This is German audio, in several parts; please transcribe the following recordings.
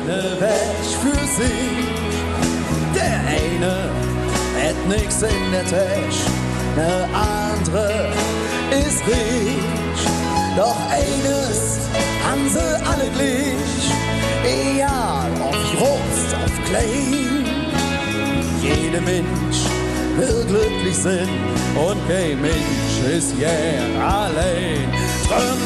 ne Weg für sich. Der eine hat nix in der Tasche, ne andere ist reich. Doch eines haben sie alle gleich, egal ob groß, ob klein. Jeder Mensch will glücklich sein und kein Mensch ist allein. Drum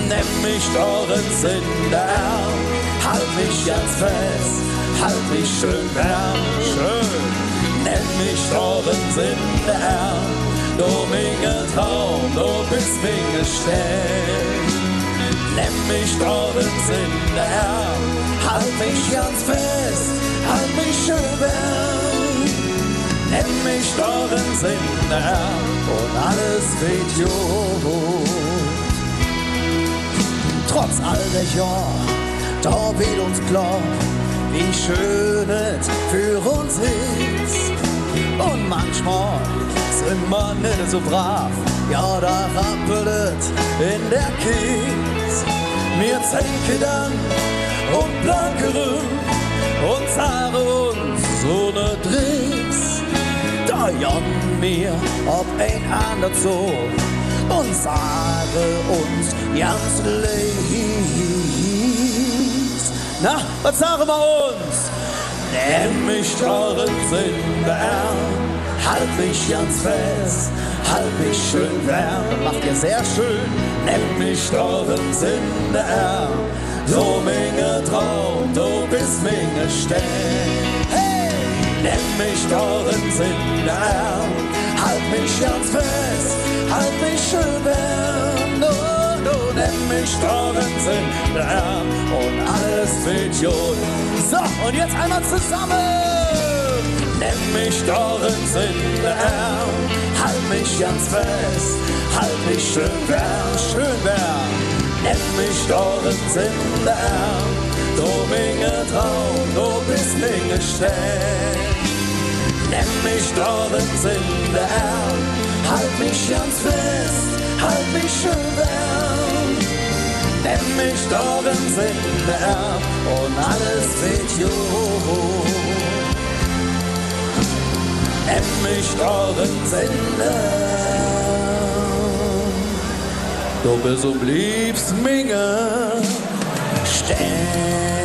nimm mich doch ins in der Arm, halt mich ganz fest, halt mich schön warm, schön. Nimm mich doch ins in der Arm, du minge Traum, du bist minge Stern. Nimm mich doch ins in der Arm, halt mich ganz fest, halt mich schön warm. Nimm mich doch ins in der Arm und alles wird gut. Trotz all der Jahre, da wird uns klar, wie schön es für uns ist. Und manchmal sind wir nicht so brav, ja, da rappelt es in der Kies. Wir zenken dann und plankeren und sagen uns so ne Drecks. Da jammern wir ob ein anderer so und sagen uns ganz leis. Na, was sagen wir uns? Nimm mich doch ins in der Arm, halt mich ganz fest, halt mich schön warm. Das macht ihr sehr schön. Nimm mich doch ins in der Arm, so Menge Traum, du bist Menge Stern. Hey! Nimm mich doch ins in der Arm, halt mich ganz fest, halt mich schön warm. Du nimm mich doch ins in der Arm und alles wird gut. So, und jetzt einmal zusammen. Nimm mich doch ins in der Arm, halt mich ganz fest, halt mich schön warm, schön warm. Nimm mich doch ins in der Arm, du minge Traum, du bist minge Stern. Nimm mich doch ins in der Arm, halt mich ganz fest, halt mich schön warm. Nimm mich doch ins in der Arm und alles wird gut. Nimm mich doch ins in der Arm, du bist am liebsten minge Stern.